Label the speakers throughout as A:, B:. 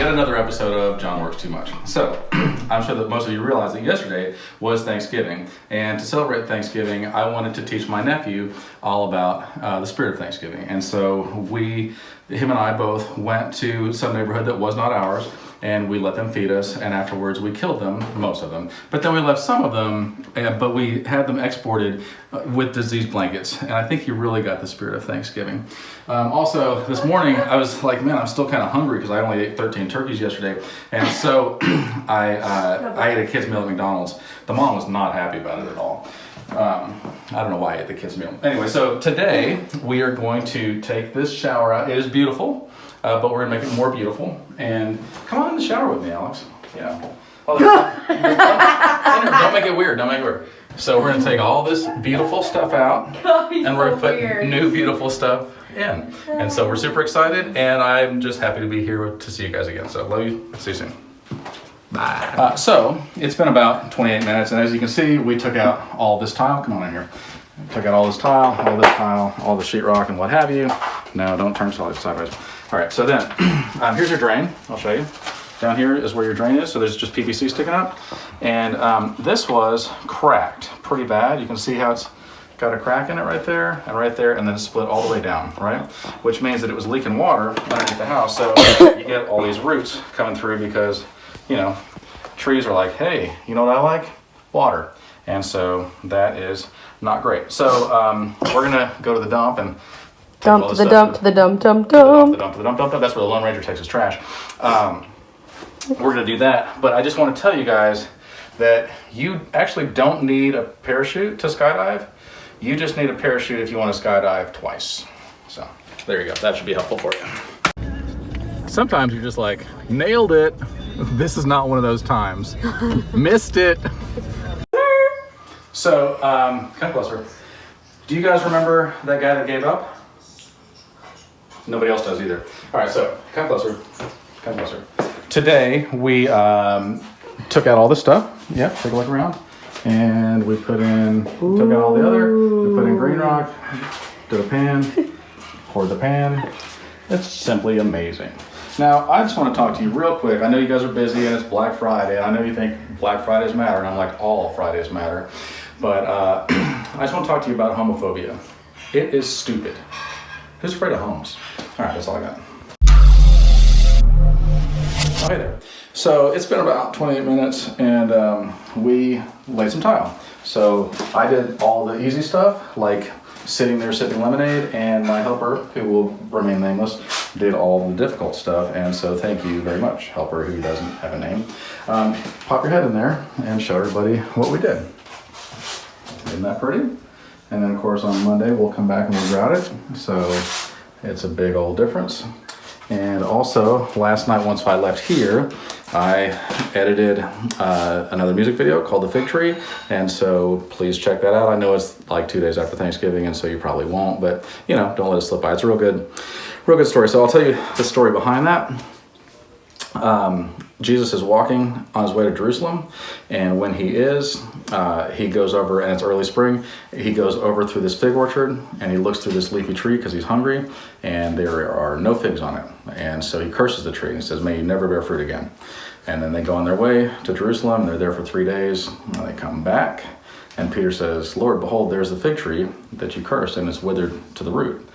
A: yet another episode of John Works Too Much. So, I'm sure that most of you realize that yesterday was Thanksgiving. And to celebrate Thanksgiving, I wanted to teach my nephew all about the spirit of Thanksgiving. And so him and I both went to some neighborhood that was not ours, and we let them feed us, and afterwards we killed them, most of them. But then we left some of them, but we had them exported with disease blankets, and I think he really got the spirit of Thanksgiving. Also, this morning I was like, man, I'm still kind of hungry because I only ate 13 turkeys yesterday, and so I ate a kid's meal at McDonald's. The mom was not happy about it at all. I don't know why I ate the kids' meal. Anyway, so today we are going to take this shower out. It is beautiful, but we're gonna make it more beautiful. And come on in the shower with me, Alex. Yeah. Oh, don't make it weird. Don't make it weird. So we're gonna take all this beautiful stuff out, and we're gonna put new beautiful stuff in. And so we're super excited, and I'm just happy to be here to see you guys again. So love you. See you soon. Bye. So it's been about 28 minutes, and as you can see, we took out all this tile. Come on in here. Took out all this tile, all the sheetrock, and what have you. No, don't turn sideways. All right, so then here's your drain. I'll show you. Down here is where your drain is. So there's just PVC sticking up, and this was cracked pretty bad. You can see how it's got a crack in it right there, and then it's split all the way down, right? Which means that it was leaking water underneath the house. So you get all these roots coming through because, you know, trees are like, hey, you know what I like? Water. And so that is not great. So we're gonna go to the dump and
B: dump to the dump.
A: That's where the Lone Ranger takes his trash. We're gonna do that, but I just want to tell you guys that you actually don't need a parachute to skydive. You just need a parachute if you want to skydive twice. So there you go. That should be helpful for you. Sometimes you're just like, nailed it. This is not one of those times. Missed it. So, come closer. Do you guys remember that guy that gave up? Nobody else does either. All right, so come closer. Come closer. Today we took out all this stuff. Yeah, take a look around. And we put in, took out all the other. We put in green rock, did a pan, poured the pan. It's simply amazing. Now, I just want to talk to you real quick. I know you guys are busy and it's Black Friday. I know you think Black Fridays matter, and I'm like, all Fridays matter. But I just want to talk to you about homophobia. It is stupid. Who's afraid of homes? All right, that's all I got. Oh, hey there. So it's been about 28 minutes, and we laid some tile. So I did all the easy stuff, like sitting there sipping lemonade, and my helper, who will remain nameless, did all the difficult stuff. And so thank you very much, helper who doesn't have a name. Pop your head in there and show everybody what we did. Isn't that pretty? And then of course on Monday we'll come back and we'll grout it. So it's a big old difference. And also last night, once I left here, I edited another music video called The Fig Tree, and so please check that out. I know it's like 2 days after Thanksgiving, and so you probably won't, but you know, don't let it slip by. It's a real good story. So I'll tell you the story behind that. Jesus is walking on his way to Jerusalem, and when he is, he goes over, and it's early spring, he goes over through this fig orchard, and he looks through this leafy tree because he's hungry, and there are no figs on it. And so he curses the tree and says, may you never bear fruit again. And then they go on their way to Jerusalem, and they're there for 3 days, and they come back, and Peter says, Lord, behold, there's the fig tree that you cursed, and it's withered to the root.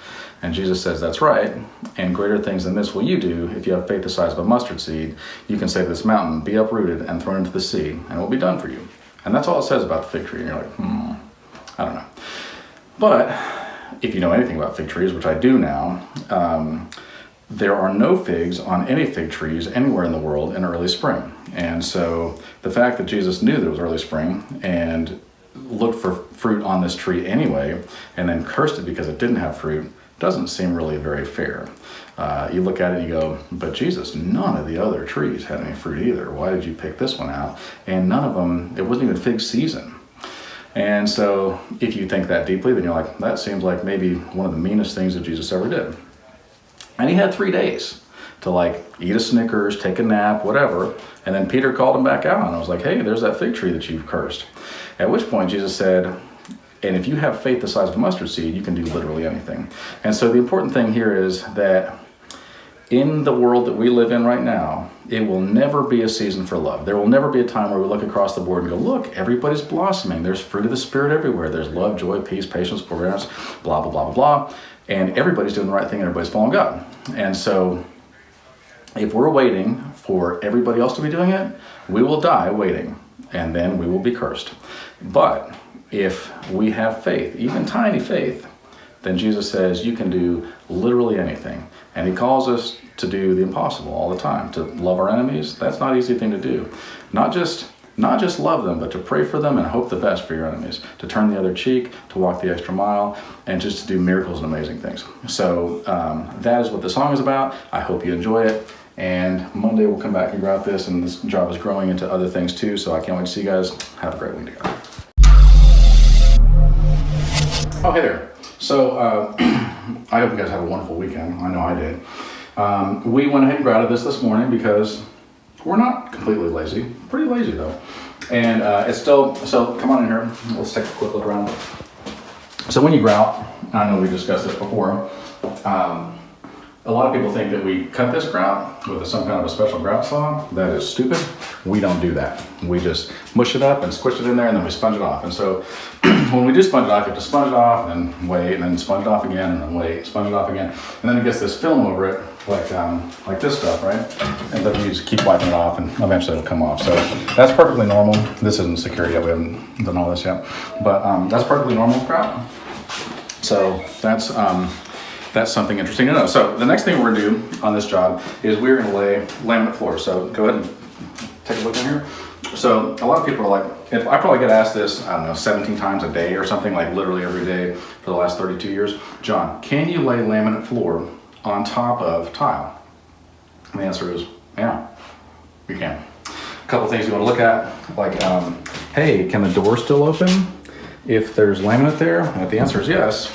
A: And Jesus says, that's right, and greater things than this will you do if you have faith the size of a mustard seed. You can say to this mountain, be uprooted and thrown into the sea, and it will be done for you. And that's all it says about the fig tree. And you're like, I don't know. But if you know anything about fig trees, which I do now, there are no figs on any fig trees anywhere in the world in early spring. And so the fact that Jesus knew that it was early spring and looked for fruit on this tree anyway, and then cursed it because it didn't have fruit, doesn't seem really very fair. You look at it and you go, but Jesus, none of the other trees had any fruit either. Why did you pick this one out? And none of them, it wasn't even fig season. And so if you think that deeply, then you're like, that seems like maybe one of the meanest things that Jesus ever did. And he had 3 days to like eat a Snickers, take a nap, whatever. And then Peter called him back out and I was like, hey, there's that fig tree that you've cursed. At which point Jesus said, and if you have faith the size of a mustard seed, you can do literally anything. And so the important thing here is that in the world that we live in right now, it will never be a season for love. There will never be a time where we look across the board and go, look, everybody's blossoming. There's fruit of the Spirit everywhere. There's love, joy, peace, patience, forbearance, blah, blah, blah, blah, blah. And everybody's doing the right thing and everybody's following God. And so if we're waiting for everybody else to be doing it, we will die waiting, and then we will be cursed. But if we have faith, even tiny faith, then Jesus says you can do literally anything. And he calls us to do the impossible all the time, to love our enemies. That's not an easy thing to do. Not just love them, but to pray for them and hope the best for your enemies, to turn the other cheek, to walk the extra mile, and just to do miracles and amazing things. So that is what the song is about. I hope you enjoy it. And Monday we'll come back and grab this, and this job is growing into other things too, so I can't wait to see you guys. Have a great week together. Oh, hey there. So I hope you guys had a wonderful weekend. I know I did. We went ahead and grabbed this morning because we're not completely lazy. Pretty lazy though. And it's still, so come on in here. Let's take a quick look around. So when you grout, I know we discussed this before, a lot of people think that we cut this grout with some kind of a special grout saw. That is stupid. We don't do that. We just mush it up and squish it in there, and then we sponge it off. And so when we do sponge it off, you have to sponge it off and then wait, and then sponge it off again, and then wait, sponge it off again. And then it gets this film over it, like this stuff, right? And then you just keep wiping it off, and eventually it'll come off. So that's perfectly normal. This isn't secure yet. We haven't done all this yet. But that's perfectly normal grout. So that's something interesting to know. So the next thing we're gonna do on this job is we're gonna lay laminate floors. So go ahead and take a look in here. So a lot of people are like, I probably get asked this, I don't know, 17 times a day or something, like literally every day for the last 32 years. John, can you lay laminate floor on top of tile? And the answer is, yeah, you can. A couple things you wanna look at, like, hey, can the door still open if there's laminate there? And if the answer is yes,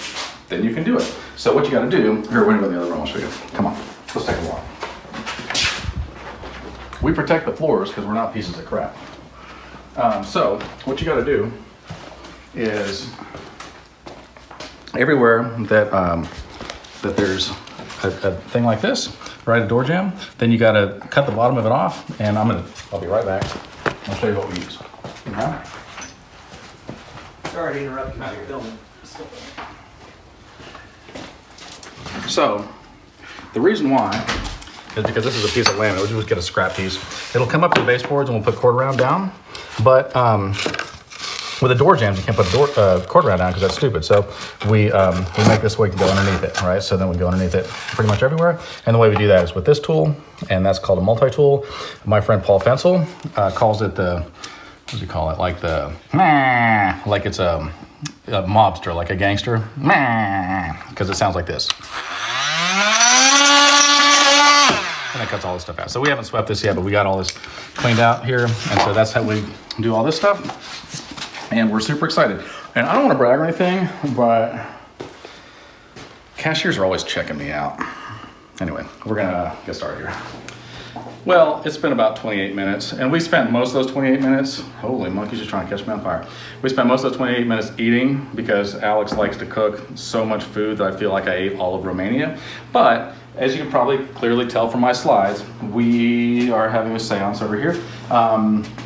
A: then you can do it. So what you gotta do, here, we're gonna go in the other room, I'll show you. Come on, let's take a walk. We protect the floors because we're not pieces of crap. So what you gotta do is everywhere that that there's a thing like this, right, a door jamb, then you gotta cut the bottom of it off, and I'll be right back. I'll show you what we use. Okay?
B: Sorry to interrupt you, you're filming.
A: So, the reason why is because this is a piece of laminate. We'll just get a scrap piece. It'll come up to the baseboards, and we'll put cord round down. But with the door jambs, you can't put cord round down because that's stupid. So we make this way to go underneath it, right? So then we go underneath it pretty much everywhere. And the way we do that is with this tool, and that's called a multi-tool. My friend Paul Fensel calls it the, what does he call it? Like the, like it's a mobster, like a gangster, because it sounds like this. And that cuts all this stuff out. So we haven't swept this yet, but we got all this cleaned out here. And so that's how we do all this stuff. And we're super excited. And I don't want to brag or anything, but cashiers are always checking me out. Anyway, we're gonna get started here. Well, it's been about 28 minutes, and we spent most of those 28 minutes, holy monkeys, just trying to catch me on fire. We spent most of those 28 minutes eating because Alex likes to cook so much food that I feel like I ate all of Romania. But as you can probably clearly tell from my slides, we are having a seance over here.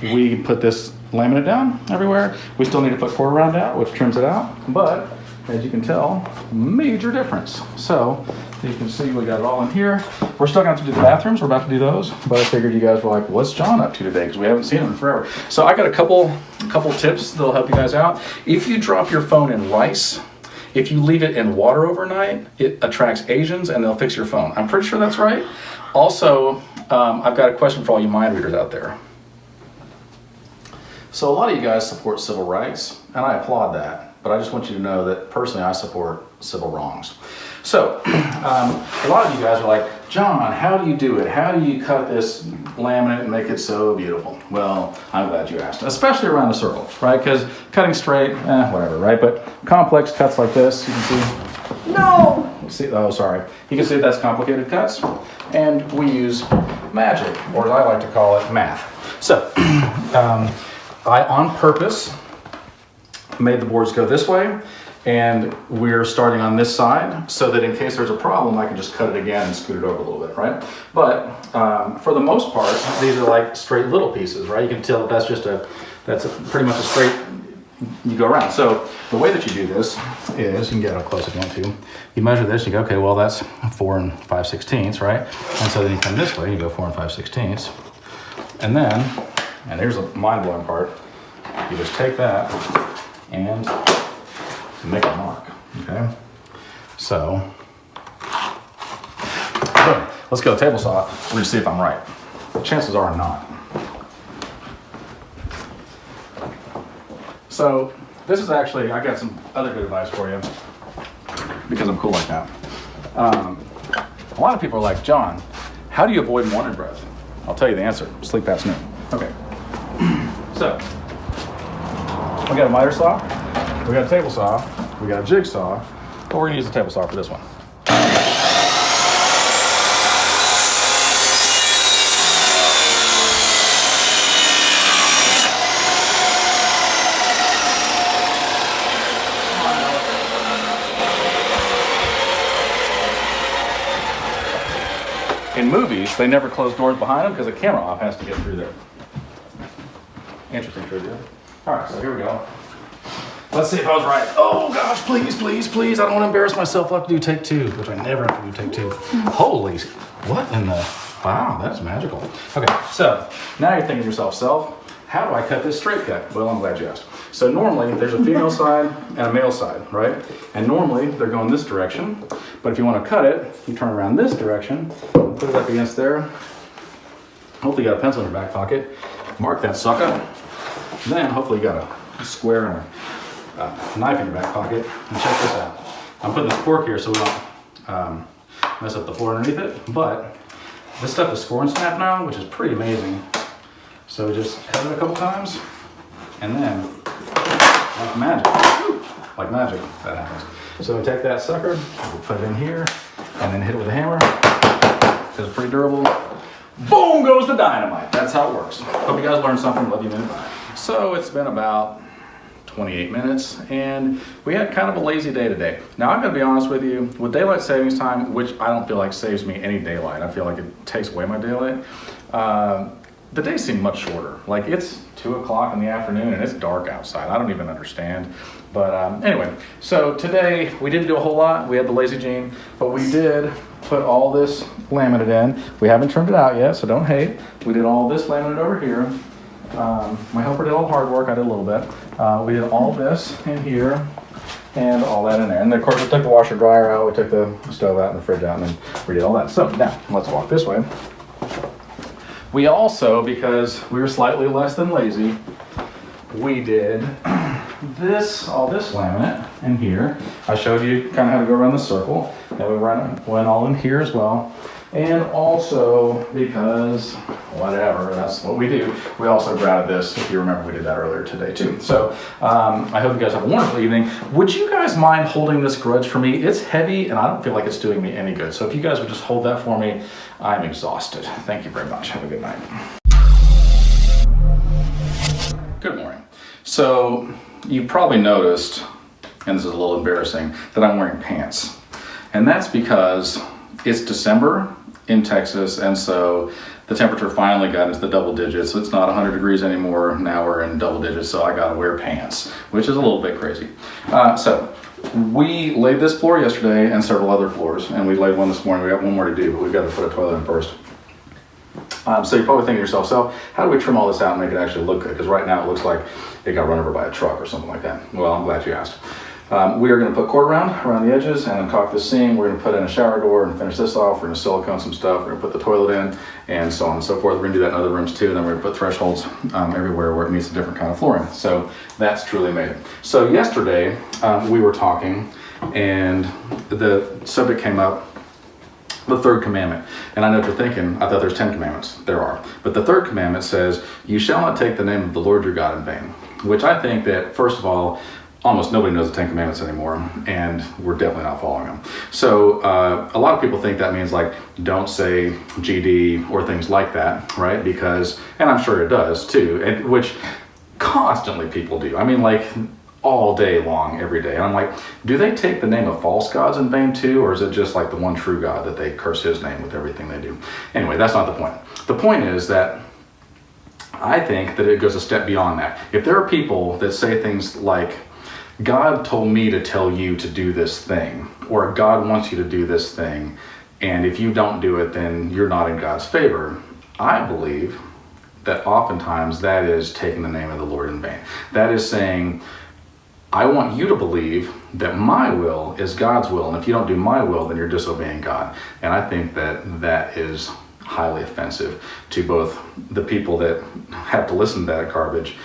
A: We put this laminate down everywhere. We still need to put cord round out, which trims it out, but as you can tell, major difference. So you can see we got it all in here. We're still gonna have to do the bathrooms. We're about to do those, but I figured you guys were like, what's John up to today? Because we haven't seen him in forever. So I got a couple tips that'll help you guys out. If you drop your phone in rice, if you leave it in water overnight, it attracts Asians and they'll fix your phone. I'm pretty sure that's right. Also, I've got a question for all you mind readers out there. So a lot of you guys support civil rights, and I applaud that. But I just want you to know that personally I support civil wrongs. So a lot of you guys are like, John, how do you do it? How do you cut this laminate and make it so beautiful? Well, I'm glad you asked, especially around a circle, right? Because cutting straight, whatever, right? But complex cuts like this, you can see. No! See, oh, sorry. You can see that's complicated cuts. And we use magic, or as I like to call it, math. So I, on purpose, made the boards go this way, And we're starting on this side so that in case there's a problem, I can just cut it again and scoot it over a little bit, right? But for the most part, these are like straight little pieces, right? You can tell that's pretty much a straight, you go around. So the way that you do this is, you can get up close if you want to. You measure this, you go, okay, well that's 4 5/16, right? And so then you come this way, you go 4 5/16. And then, and here's the mind-blowing part, you just take that and make a mark, okay? So, boom. Let's go table saw. We're gonna see if I'm right. Chances are I'm not. So, this is actually, I got some other good advice for you because I'm cool like that. A lot of people are like, John, how do you avoid morning breath? I'll tell you the answer, sleep past noon. Okay, so, we got a miter saw, we got a table saw, we got a jigsaw, but we're gonna use the table saw for this one. In movies, they never close doors behind them because the camera op has to get through there. Interesting trivia. All right, so here we go. Let's see if I was right. Oh gosh, please, please, please. I don't want to embarrass myself. I'll have to do take two, which I never have to do take two. Holy, what in the, wow, that's magical. Okay, so now you're thinking to yourself, how do I cut this straight cut? Well, I'm glad you asked. So normally there's a female side and a male side, right? And normally they're going this direction, but if you want to cut it, you turn around this direction, put it up against there. Hopefully you got a pencil in your back pocket. Mark that sucker. Then hopefully you got a square and a knife in your back pocket. And check this out. I'm putting this cork here so we don't mess up the floor underneath it, but this stuff is score and snap now, which is pretty amazing. So we just hit it a couple times, and then, like magic, that happens. So we take that sucker, we'll put it in here, and then hit it with a hammer, because it's pretty durable. Boom goes the dynamite. That's how it works. Hope you guys learned something. Love you, man. So it's been about 28 minutes, and we had kind of a lazy day today. Now I'm gonna be honest with you, with daylight savings time, which I don't feel like saves me any daylight, I feel like it takes away my daylight, the days seem much shorter. Like it's 2 o'clock in the afternoon and it's dark outside. I don't even understand. But anyway, so today we didn't do a whole lot. We had the lazy gene, but we did put all this laminate in. We haven't trimmed it out yet, so don't hate. We did all this laminate over here. My helper did all the hard work, I did a little bit. We did all this in here and all that in there. And then of course we took the washer dryer out, we took the stove out and the fridge out, and then we did all that. So now, let's walk this way. We also, because we were slightly less than lazy, we did all this laminate in here. I showed you kind of how to go around the circle. Then we went all in here as well. And also because, whatever, that's what we do, we also grouted this. If you remember, we did that earlier today too. So I hope you guys have a wonderful evening. Would you guys mind holding this grudge for me? It's heavy and I don't feel like it's doing me any good. So if you guys would just hold that for me, I'm exhausted. Thank you very much. Have a good night. Good morning. So you probably noticed, and this is a little embarrassing, that I'm wearing pants. And that's because it's December in Texas, and so the temperature finally got into the double digits. So it's not 100 degrees anymore. Now we're in double digits, so I gotta wear pants, which is a little bit crazy. So we laid this floor yesterday and several other floors, and we laid one this morning. We got one more to do, but we've got to put a toilet in first. So you're probably thinking to yourself, so how do we trim all this out and make it actually look good? Because right now it looks like it got run over by a truck or something like that. Well, I'm glad you asked. We are going to put cord around the edges and then caulk this seam. We're going to put in a shower door and finish this off. We're going to silicone some stuff. We're going to put the toilet in and so on and so forth. We're going to do that in other rooms too. And then we're going to put thresholds everywhere where it needs a different kind of flooring. So that's truly amazing. So yesterday we were talking and the subject came up, the third commandment. And I know what you're thinking, I thought there's 10 commandments. There are. But the third commandment says, you shall not take the name of the Lord your God in vain. Which I think that, first of all, almost nobody knows the 10 commandments anymore, and we're definitely not following them. So a lot of people think that means like, don't say GD or things like that, right? Because, and I'm sure it does too, which constantly people do. I mean, like, all day long, every day. And I'm like, do they take the name of false gods in vain too, or is it just like the one true God that they curse his name with everything they do? Anyway, that's not the point. The point is that I think that it goes a step beyond that. If there are people that say things like, God told me to tell you to do this thing, or God wants you to do this thing, and if you don't do it, then you're not in God's favor, I believe that oftentimes that is taking the name of the Lord in vain. That is saying, I want you to believe that my will is God's will, and if you don't do my will, then you're disobeying God. And I think that that is highly offensive to both the people that have to listen to that garbage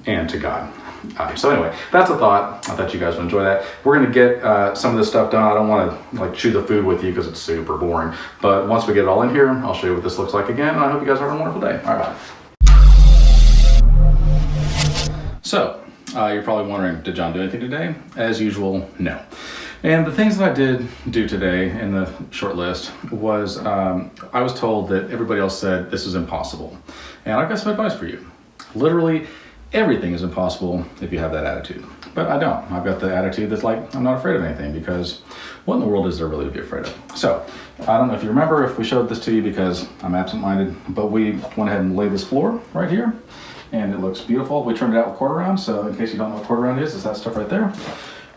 A: and to God. So anyway, that's a thought. I thought you guys would enjoy that. We're going to get some of this stuff done. I don't want to like chew the food with you because it's super boring. But once we get it all in here, I'll show you what this looks like again. And I hope you guys have a wonderful day. All right, bye. So you're probably wondering, did John do anything today? As usual, no. And the things that I did do today in the short list was I was told that everybody else said this is impossible. And I've got some advice for you. Literally, everything is impossible if you have that attitude. But I don't. I've got the attitude that's like, I'm not afraid of anything, because what in the world is there really to be afraid of? So, I don't know if you remember, if we showed this to you, because I'm absent-minded, but we went ahead and laid this floor right here, and it looks beautiful. We turned it out with quarter round, so in case you don't know what quarter round is, it's that stuff right there.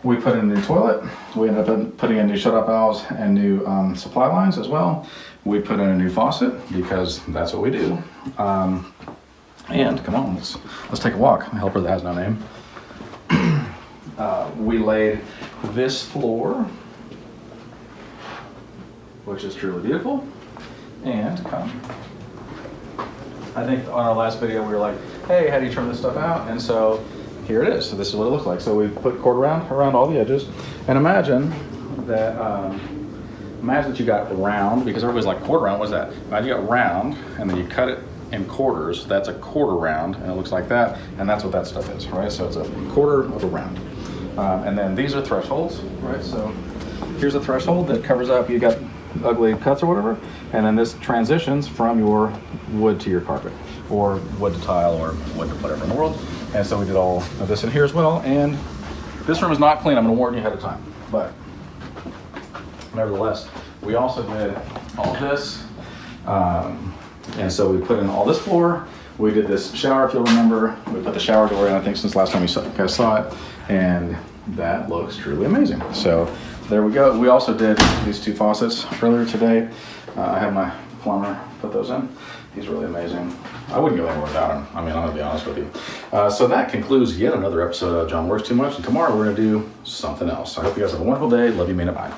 A: We put in a new toilet. We ended up putting in new shut-off valves and new supply lines as well. We put in a new faucet, because that's what we do. And come on, let's take a walk. A helper that has no name. We laid this floor, which is truly beautiful. And come. I think on our last video we were like, hey, how do you turn this stuff out? And so here it is. So this is what it looks like. So we put quarter round around all the edges. And imagine that you got round, because everybody's like, quarter round, what's that? Imagine you got round, and then you cut it in quarters. That's a quarter round, and it looks like that, and that's what that stuff is, right? So it's a quarter of a round. And then these are thresholds, right? So here's a threshold that covers up, you got ugly cuts or whatever, and then this transitions from your wood to your carpet, or wood to tile, or wood to whatever in the world. And so we did all of this in here as well, and this room is not clean, I'm gonna warn you ahead of time, but nevertheless, we also did all this. And so we put in all this floor. We did this shower, if you'll remember. We put the shower door in, I think, since last time you guys saw it. And that looks truly amazing. So there we go. We also did these two faucets earlier today. I had my plumber put those in. He's really amazing. I wouldn't go anywhere without him. I mean, I'm gonna be honest with you. So that concludes yet another episode of John Works Too Much. And tomorrow we're gonna do something else. I hope you guys have a wonderful day. Love you, mean it, bye.